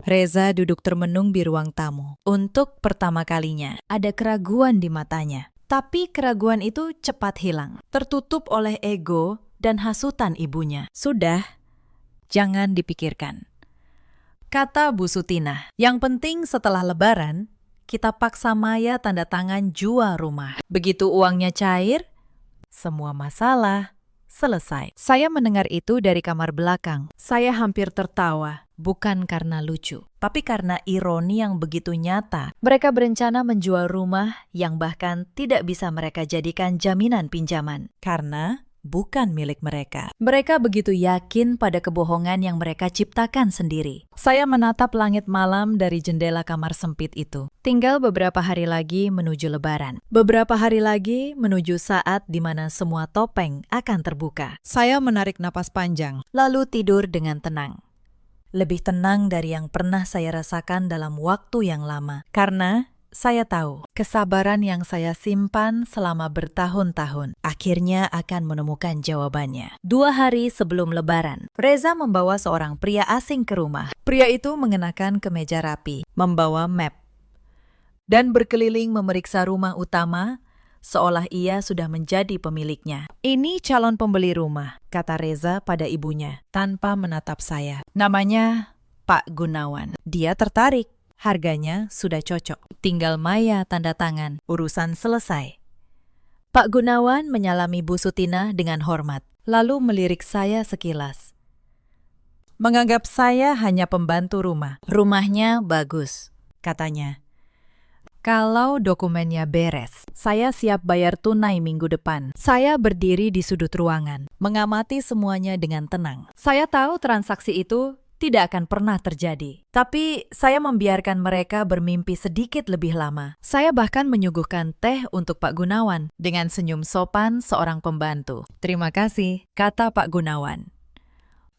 Speaker 1: Reza duduk termenung di ruang tamu. Untuk pertama kalinya, ada keraguan di matanya. Tapi keraguan itu cepat hilang, tertutup oleh ego dan hasutan ibunya. Sudah, jangan dipikirkan, kata Bu Sutinah. Yang penting setelah Lebaran, kita paksa Maya tanda tangan jual rumah. Begitu uangnya cair, semua masalah selesai. Saya mendengar itu dari kamar belakang. Saya hampir tertawa. Bukan karena lucu, tapi karena ironi yang begitu nyata. Mereka berencana menjual rumah yang bahkan tidak bisa mereka jadikan jaminan pinjaman. Karena bukan milik mereka. Mereka begitu yakin pada kebohongan yang mereka ciptakan sendiri. Saya menatap langit malam dari jendela kamar sempit itu. Tinggal beberapa hari lagi menuju Lebaran. Beberapa hari lagi menuju saat di mana semua topeng akan terbuka. Saya menarik napas panjang, lalu tidur dengan tenang. Lebih tenang dari yang pernah saya rasakan dalam waktu yang lama. Karena saya tahu, kesabaran yang saya simpan selama bertahun-tahun akhirnya akan menemukan jawabannya. 2 hari sebelum Lebaran, Reza membawa seorang pria asing ke rumah. Pria itu mengenakan kemeja rapi, membawa map, dan berkeliling memeriksa rumah utama seolah ia sudah menjadi pemiliknya. "Ini calon pembeli rumah," kata Reza pada ibunya, tanpa menatap saya. "Namanya Pak Gunawan." Dia tertarik. Harganya sudah cocok. Tinggal Maya tanda tangan. Urusan selesai. Pak Gunawan menyalami Bu Sutina dengan hormat, lalu melirik saya sekilas. Menganggap saya hanya pembantu rumah. "Rumahnya bagus," katanya. "Kalau dokumennya beres, saya siap bayar tunai minggu depan." Saya berdiri di sudut ruangan, mengamati semuanya dengan tenang. Saya tahu transaksi itu tidak akan pernah terjadi. Tapi saya membiarkan mereka bermimpi sedikit lebih lama. Saya bahkan menyuguhkan teh untuk Pak Gunawan dengan senyum sopan seorang pembantu. "Terima kasih," kata Pak Gunawan.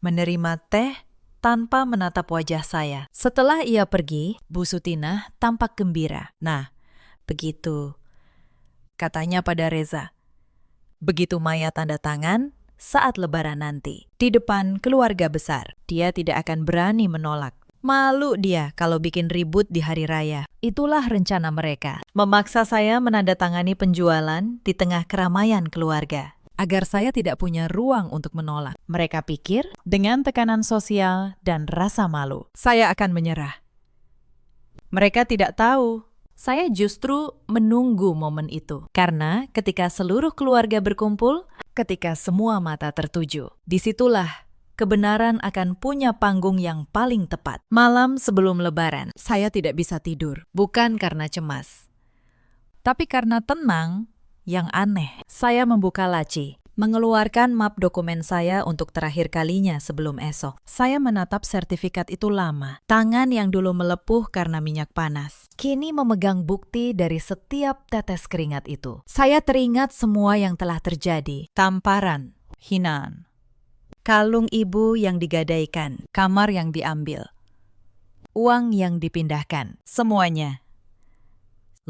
Speaker 1: Menerima teh tanpa menatap wajah saya. Setelah ia pergi, Bu Sutina tampak gembira. "Nah, begitu," katanya pada Reza. "Begitu Maya tanda tangan, saat Lebaran nanti, di depan keluarga besar, dia tidak akan berani menolak. Malu dia kalau bikin ribut di hari raya." Itulah rencana mereka, memaksa saya menandatangani penjualan di tengah keramaian keluarga, agar saya tidak punya ruang untuk menolak. Mereka pikir, dengan tekanan sosial dan rasa malu, saya akan menyerah. Mereka tidak tahu, saya justru menunggu momen itu. Karena ketika seluruh keluarga berkumpul, ketika semua mata tertuju, disitulah kebenaran akan punya panggung yang paling tepat. Malam sebelum Lebaran, saya tidak bisa tidur. Bukan karena cemas, tapi karena tenang yang aneh. Saya membuka laci, mengeluarkan map dokumen saya untuk terakhir kalinya sebelum esok. Saya menatap sertifikat itu lama. Tangan yang dulu melepuh karena minyak panas, kini memegang bukti dari setiap tetes keringat itu. Saya teringat semua yang telah terjadi. Tamparan, hinaan, kalung ibu yang digadaikan, kamar yang diambil, uang yang dipindahkan, semuanya.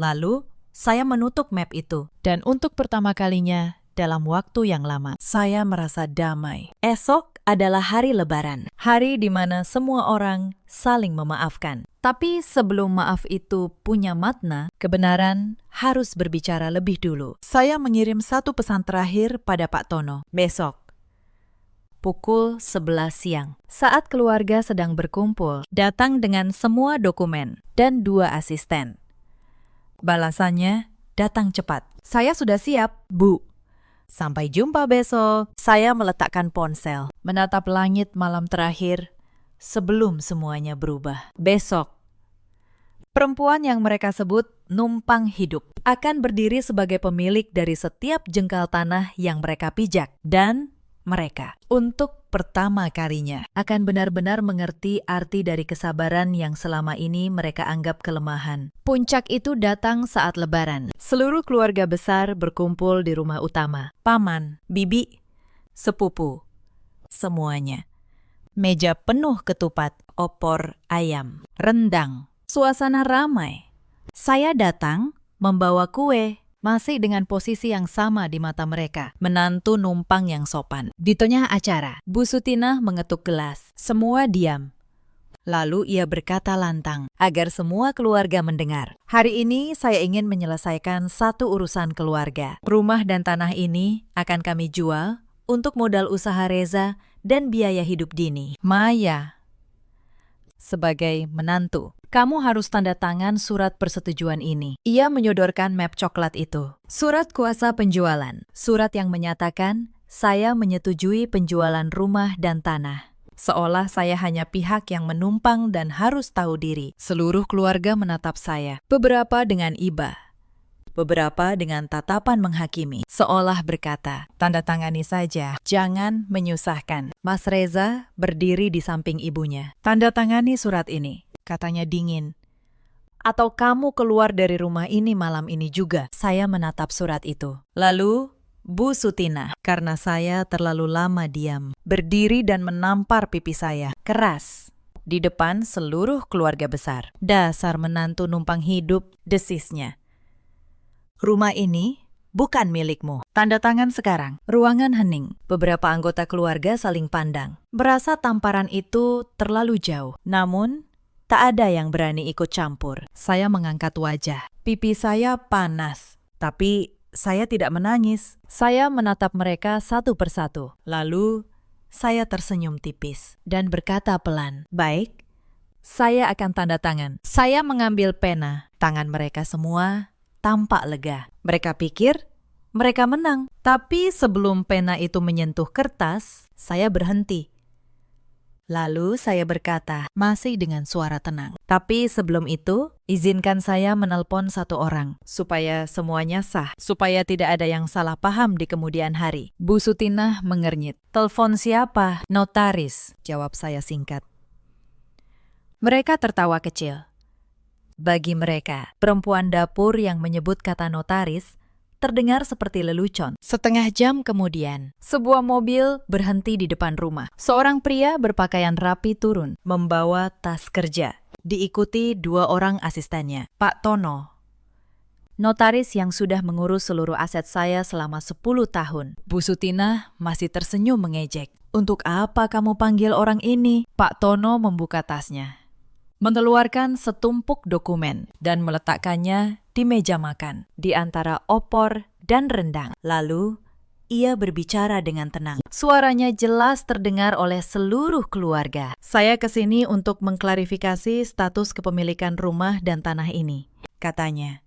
Speaker 1: Lalu, saya menutup map itu. Dan untuk pertama kalinya, dalam waktu yang lama, saya merasa damai. Esok adalah hari Lebaran, hari di mana semua orang saling memaafkan. Tapi sebelum maaf itu punya makna, kebenaran harus berbicara lebih dulu. Saya mengirim satu pesan terakhir pada Pak Tono. Besok, pukul 11 siang, saat keluarga sedang berkumpul, datang dengan semua dokumen dan 2 asisten. Balasannya datang cepat. "Saya sudah siap, Bu. Sampai jumpa besok." Saya meletakkan ponsel, menatap langit malam terakhir sebelum semuanya berubah. Besok, perempuan yang mereka sebut numpang hidup akan berdiri sebagai pemilik dari setiap jengkal tanah yang mereka pijak. Dan mereka, untuk pertama kalinya, akan benar-benar mengerti arti dari kesabaran yang selama ini mereka anggap kelemahan. Puncak itu datang saat Lebaran. Seluruh keluarga besar berkumpul di rumah utama. Paman, bibi, sepupu, semuanya. Meja penuh ketupat, opor ayam, rendang. Suasana ramai. Saya datang membawa kue, masih dengan posisi yang sama di mata mereka. Menantu numpang yang sopan. Di tengah acara, Bu Sutina mengetuk gelas. Semua diam. Lalu ia berkata lantang, agar semua keluarga mendengar. "Hari ini saya ingin menyelesaikan satu urusan keluarga. Rumah dan tanah ini akan kami jual untuk modal usaha Reza dan biaya hidup Dini. Maya, sebagai menantu, kamu harus tanda tangan surat persetujuan ini." Ia menyodorkan map coklat itu. Surat kuasa penjualan. Surat yang menyatakan saya menyetujui penjualan rumah dan tanah. Seolah saya hanya pihak yang menumpang dan harus tahu diri. Seluruh keluarga menatap saya. Beberapa dengan iba, beberapa dengan tatapan menghakimi. Seolah berkata, "Tanda tangani saja, jangan menyusahkan." Mas Reza berdiri di samping ibunya. "Tanda tangani surat ini," katanya dingin. "Atau kamu keluar dari rumah ini malam ini juga." Saya menatap surat itu. Lalu, Bu Sutina, karena saya terlalu lama diam, berdiri dan menampar pipi saya. Keras. di depan seluruh keluarga besar. Dasar menantu numpang hidup, desisnya. Rumah ini bukan milikmu. Tanda tangan sekarang. Ruangan hening. Beberapa anggota keluarga saling pandang. Berasa tamparan itu terlalu jauh. Namun, tak ada yang berani ikut campur. Saya mengangkat wajah. Pipi saya panas. Tapi saya tidak menangis. Saya menatap mereka satu persatu. Lalu, saya tersenyum tipis dan berkata pelan, "Baik, saya akan tanda tangan." Saya mengambil pena. Tangan mereka semua tampak lega. Mereka pikir mereka menang. Tapi sebelum pena itu menyentuh kertas, saya berhenti. Lalu saya berkata, masih dengan suara tenang. Tapi sebelum itu, izinkan saya menelpon satu orang, supaya semuanya sah, supaya tidak ada yang salah paham di kemudian hari. Bu Sutinah mengernyit. Telepon siapa? Notaris, jawab saya singkat. Mereka tertawa kecil. Bagi mereka, perempuan dapur yang menyebut kata notaris terdengar seperti lelucon. Setengah jam kemudian, sebuah mobil berhenti di depan rumah. Seorang pria berpakaian rapi turun, membawa tas kerja. Diikuti 2 orang asistennya. Pak Tono, notaris yang sudah mengurus seluruh aset saya selama 10 tahun. Bu Sutinah masih tersenyum mengejek. Untuk apa kamu panggil orang ini? Pak Tono membuka tasnya, mengeluarkan setumpuk dokumen dan meletakkannya di meja makan, di antara opor dan rendang. Lalu, ia berbicara dengan tenang. Suaranya jelas terdengar oleh seluruh keluarga. Saya kesini untuk mengklarifikasi status kepemilikan rumah dan tanah ini, katanya.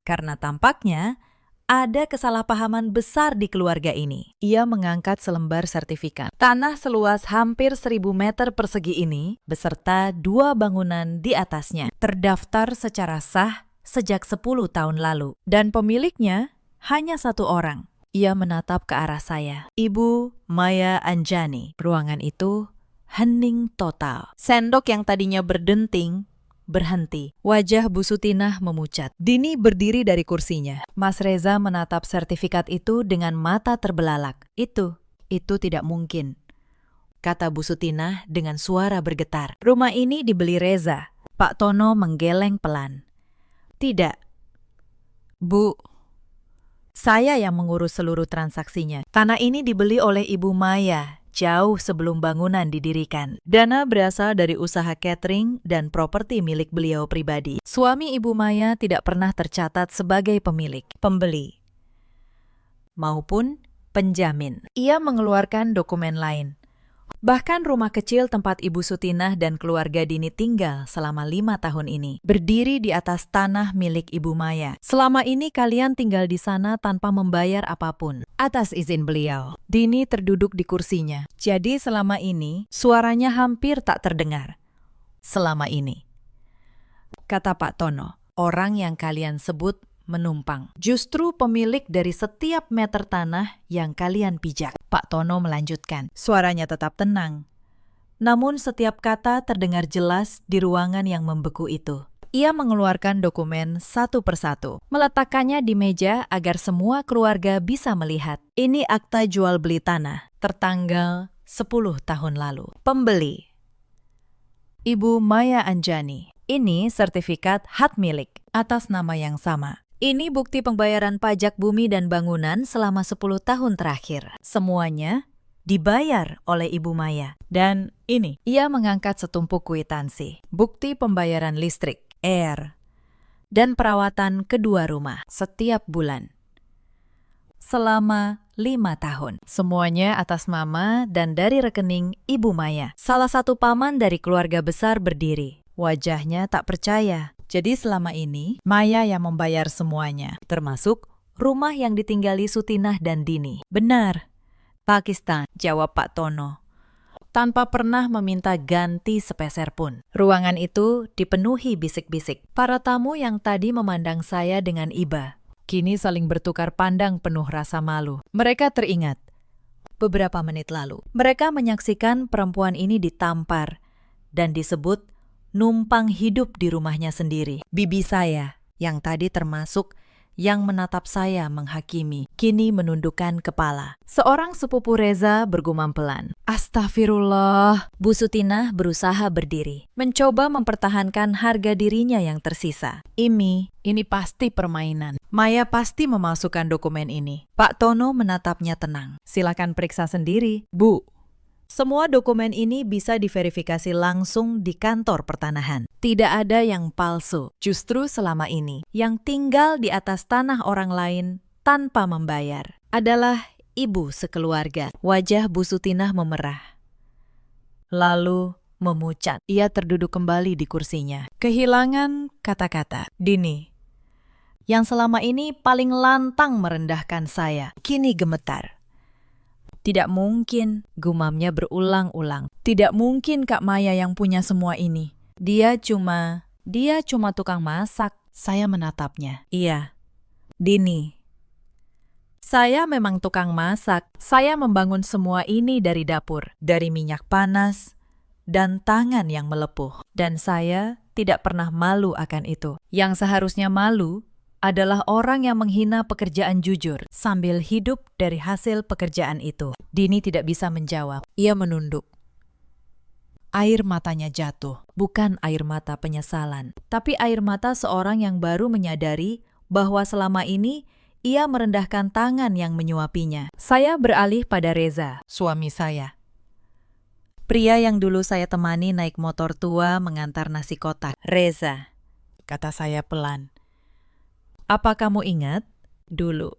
Speaker 1: Karena tampaknya ada kesalahpahaman besar di keluarga ini. Ia mengangkat selembar sertifikat. Tanah seluas hampir 1.000 meter persegi ini, beserta 2 bangunan di atasnya, terdaftar secara sah sejak 10 tahun lalu. Dan pemiliknya hanya 1 orang. Ia menatap ke arah saya. Ibu Maya Anjani. Ruangan itu hening total. Sendok yang tadinya berdenting berhenti. Wajah Bu Sutinah memucat. Dini berdiri dari kursinya. Mas Reza menatap sertifikat itu dengan mata terbelalak. Itu tidak mungkin, kata Bu Sutinah dengan suara bergetar. Rumah ini dibeli Reza. Pak Tono menggeleng pelan. Tidak, Bu. Saya yang mengurus seluruh transaksinya. Tanah ini dibeli oleh Ibu Maya jauh sebelum bangunan didirikan. Dana berasal dari usaha catering dan properti milik beliau pribadi. Suami Ibu Maya tidak pernah tercatat sebagai pemilik, pembeli, maupun penjamin. Ia mengeluarkan dokumen lain. Bahkan rumah kecil tempat Ibu Sutinah dan keluarga Dini tinggal selama 5 tahun ini berdiri di atas tanah milik Ibu Maya. Selama ini kalian tinggal di sana tanpa membayar apapun, atas izin beliau. Dini terduduk di kursinya. Jadi selama ini suaranya hampir tak terdengar. Selama ini, kata Pak Tono, orang yang kalian sebut menumpang justru pemilik dari setiap meter tanah yang kalian pijak. Pak Tono melanjutkan. Suaranya tetap tenang. Namun setiap kata terdengar jelas di ruangan yang membeku itu. Ia mengeluarkan dokumen satu persatu, meletakkannya di meja agar semua keluarga bisa melihat. Ini akta jual beli tanah, tertanggal 10 tahun lalu. Pembeli, Ibu Maya Anjani. Ini sertifikat hak milik atas nama yang sama. Ini bukti pembayaran pajak bumi dan bangunan selama 10 tahun terakhir. Semuanya dibayar oleh Ibu Maya. Dan ini, ia mengangkat setumpuk kwitansi. Bukti pembayaran listrik, air, dan perawatan kedua rumah setiap bulan. Selama 5 tahun. Semuanya atas nama dan dari rekening Ibu Maya. Salah satu paman dari keluarga besar berdiri. Wajahnya tak percaya. Jadi selama ini, Maya yang membayar semuanya, termasuk rumah yang ditinggali Sutinah dan Dini. Benar, Pakistan, jawab Pak Tono, tanpa pernah meminta ganti sepeser pun. Ruangan itu dipenuhi bisik-bisik. Para tamu yang tadi memandang saya dengan iba, kini saling bertukar pandang penuh rasa malu. Mereka teringat, beberapa menit lalu, mereka menyaksikan perempuan ini ditampar dan disebut numpang hidup di rumahnya sendiri. Bibi saya, yang tadi termasuk yang menatap saya menghakimi, kini menundukkan kepala. Seorang sepupu Reza bergumam pelan. Astagfirullah. Bu Sutinah berusaha berdiri, mencoba mempertahankan harga dirinya yang tersisa. Imi, ini pasti permainan. Maya pasti memasukkan dokumen ini. Pak Tono menatapnya tenang. Silakan periksa sendiri, Bu. Semua dokumen ini bisa diverifikasi langsung di kantor pertanahan. Tidak ada yang palsu. Justru selama ini, yang tinggal di atas tanah orang lain tanpa membayar adalah ibu sekeluarga. Wajah Bu Sutinah memerah. Lalu memucat. Ia terduduk kembali di kursinya. Kehilangan kata-kata. Dini, yang selama ini paling lantang merendahkan saya, kini gemetar. Tidak mungkin, gumamnya berulang-ulang. Tidak mungkin Kak Maya yang punya semua ini. Dia cuma tukang masak. Saya menatapnya. Iya, Dini. Saya memang tukang masak. Saya membangun semua ini dari dapur, dari minyak panas, dan tangan yang melepuh. Dan saya tidak pernah malu akan itu. Yang seharusnya malu adalah orang yang menghina pekerjaan jujur sambil hidup dari hasil pekerjaan itu. Dini tidak bisa menjawab. Ia menunduk. Air matanya jatuh. Bukan air mata penyesalan, tapi air mata seorang yang baru menyadari bahwa selama ini ia merendahkan tangan yang menyuapinya. Saya beralih pada Reza, suami saya. Pria yang dulu saya temani naik motor tua mengantar nasi kotak. Reza, kata saya pelan. Apa kamu ingat dulu?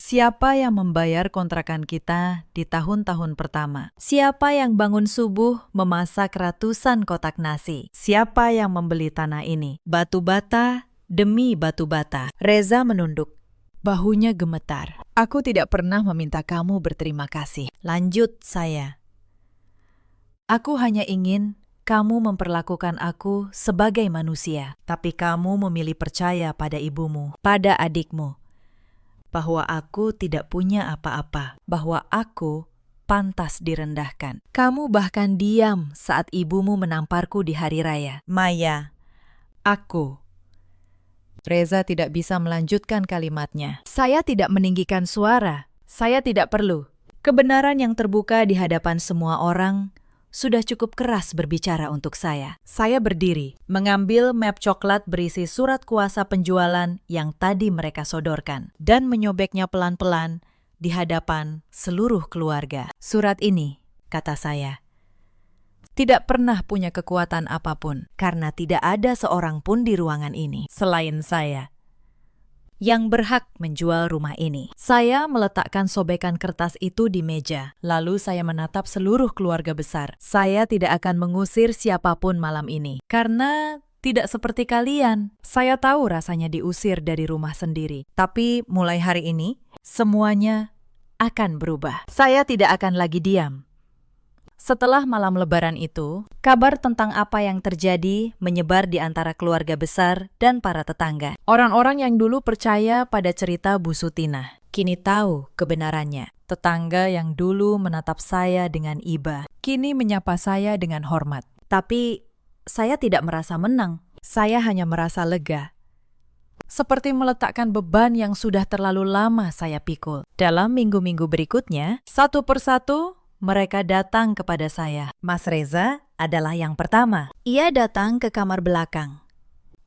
Speaker 1: Siapa yang membayar kontrakan kita di tahun-tahun pertama? Siapa yang bangun subuh memasak ratusan kotak nasi? Siapa yang membeli tanah ini? Batu bata demi batu bata. Reza menunduk. Bahunya gemetar. Aku tidak pernah meminta kamu berterima kasih. Lanjut saya. Aku hanya ingin kamu memperlakukan aku sebagai manusia, tapi kamu memilih percaya pada ibumu, pada adikmu, bahwa aku tidak punya apa-apa, bahwa aku pantas direndahkan. Kamu bahkan diam saat ibumu menamparku di hari raya. Maya, aku. Reza tidak bisa melanjutkan kalimatnya. Saya tidak meninggikan suara. Saya tidak perlu. Kebenaran yang terbuka di hadapan semua orang sudah cukup keras berbicara untuk saya. Saya berdiri, mengambil map coklat berisi surat kuasa penjualan yang tadi mereka sodorkan, dan menyobeknya pelan-pelan di hadapan seluruh keluarga. Surat ini, kata saya, tidak pernah punya kekuatan apapun, karena tidak ada seorang pun di ruangan ini, selain saya, yang berhak menjual rumah ini. Saya meletakkan sobekan kertas itu di meja, lalu saya menatap seluruh keluarga besar. Saya tidak akan mengusir siapapun malam ini, karena tidak seperti kalian. Saya tahu rasanya diusir dari rumah sendiri, tapi mulai hari ini, semuanya akan berubah. Saya tidak akan lagi diam. Setelah malam lebaran itu, kabar tentang apa yang terjadi menyebar di antara keluarga besar dan para tetangga. Orang-orang yang dulu percaya pada cerita Bu Sutinah, kini tahu kebenarannya. Tetangga yang dulu menatap saya dengan iba, kini menyapa saya dengan hormat. Tapi saya tidak merasa menang, saya hanya merasa lega. Seperti meletakkan beban yang sudah terlalu lama saya pikul. Dalam minggu-minggu berikutnya, satu persatu, mereka datang kepada saya. Mas Reza adalah yang pertama. Ia datang ke kamar belakang,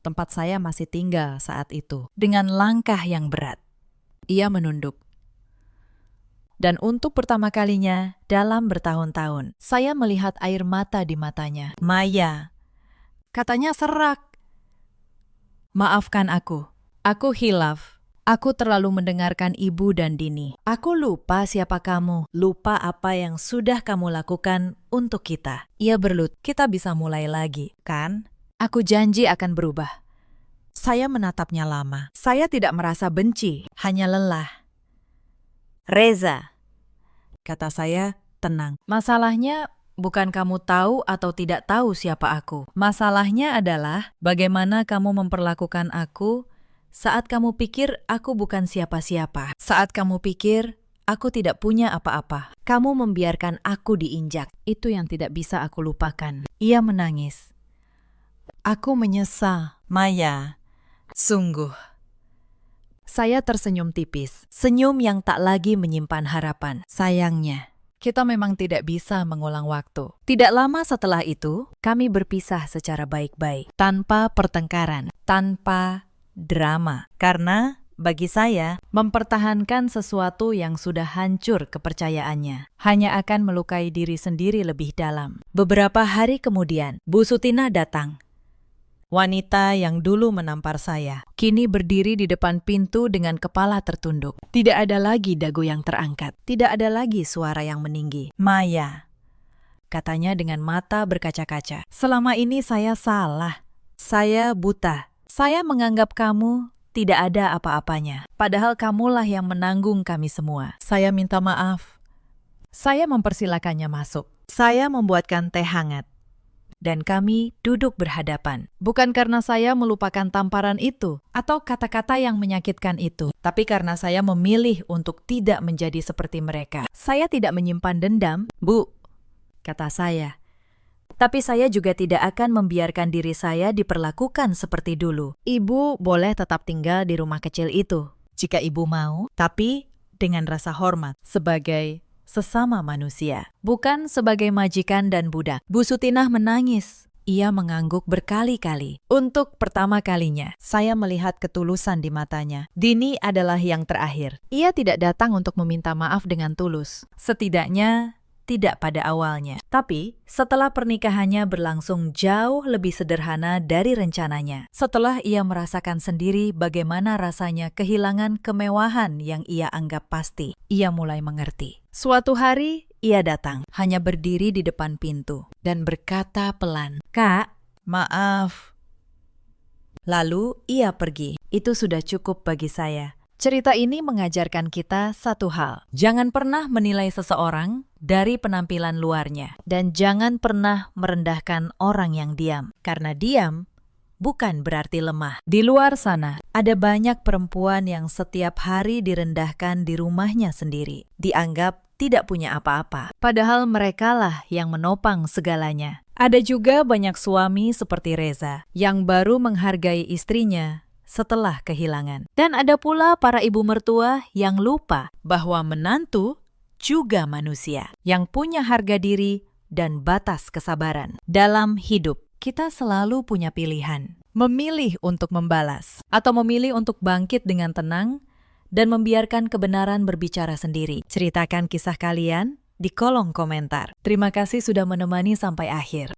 Speaker 1: tempat saya masih tinggal saat itu, dengan langkah yang berat. Ia menunduk. Dan untuk pertama kalinya dalam bertahun-tahun, saya melihat air mata di matanya. Maya, katanya serak. Maafkan aku hilaf. Aku terlalu mendengarkan ibu dan Dini. Aku lupa siapa kamu, lupa apa yang sudah kamu lakukan untuk kita. Ia berlut, kita bisa mulai lagi, kan? Aku janji akan berubah. Saya menatapnya lama. Saya tidak merasa benci, hanya lelah. Reza, kata saya tenang. Masalahnya bukan kamu tahu atau tidak tahu siapa aku. Masalahnya adalah bagaimana kamu memperlakukan aku saat kamu pikir aku bukan siapa-siapa. Saat kamu pikir aku tidak punya apa-apa. Kamu membiarkan aku diinjak. Itu yang tidak bisa aku lupakan. Ia menangis. Aku menyesal. Maya, sungguh. Saya tersenyum tipis, senyum yang tak lagi menyimpan harapan. Sayangnya, kita memang tidak bisa mengulang waktu. Tidak lama setelah itu, kami berpisah secara baik-baik, tanpa pertengkaran, tanpa drama. Karena bagi saya, mempertahankan sesuatu yang sudah hancur kepercayaannya hanya akan melukai diri sendiri lebih dalam. Beberapa hari kemudian, Bu Sutina datang. Wanita yang dulu menampar saya, kini berdiri di depan pintu dengan kepala tertunduk. Tidak ada lagi dagu yang terangkat, tidak ada lagi suara yang meninggi. Maya, katanya dengan mata berkaca-kaca. Selama ini saya salah, saya buta. Saya menganggap kamu tidak ada apa-apanya, padahal kamulah yang menanggung kami semua. Saya minta maaf. Saya mempersilakannya masuk. Saya membuatkan teh hangat. Dan kami duduk berhadapan. Bukan karena saya melupakan tamparan itu atau kata-kata yang menyakitkan itu, tapi karena saya memilih untuk tidak menjadi seperti mereka. Saya tidak menyimpan dendam, Bu, kata saya. Tapi saya juga tidak akan membiarkan diri saya diperlakukan seperti dulu. Ibu boleh tetap tinggal di rumah kecil itu, jika ibu mau, tapi dengan rasa hormat sebagai sesama manusia, bukan sebagai majikan dan budak. Bu Sutinah menangis. Ia mengangguk berkali-kali. Untuk pertama kalinya, saya melihat ketulusan di matanya. Dini adalah yang terakhir. Ia tidak datang untuk meminta maaf dengan tulus. Setidaknya, tidak pada awalnya. Tapi, setelah pernikahannya berlangsung jauh lebih sederhana dari rencananya. Setelah ia merasakan sendiri bagaimana rasanya kehilangan kemewahan yang ia anggap pasti, ia mulai mengerti. Suatu hari, ia datang, hanya berdiri di depan pintu, dan berkata pelan, "Kak, maaf." Lalu, ia pergi. Itu sudah cukup bagi saya. Cerita ini mengajarkan kita satu hal. Jangan pernah menilai seseorang dari penampilan luarnya. Dan jangan pernah merendahkan orang yang diam. Karena diam bukan berarti lemah. Di luar sana, ada banyak perempuan yang setiap hari direndahkan di rumahnya sendiri. Dianggap tidak punya apa-apa. Padahal merekalah yang menopang segalanya. Ada juga banyak suami seperti Reza yang baru menghargai istrinya setelah kehilangan. Dan ada pula para ibu mertua yang lupa bahwa menantu juga manusia yang punya harga diri dan batas kesabaran. Dalam hidup, kita selalu punya pilihan. Memilih untuk membalas atau memilih untuk bangkit dengan tenang dan membiarkan kebenaran berbicara sendiri. Ceritakan kisah kalian di kolom komentar. Terima kasih sudah menemani sampai akhir.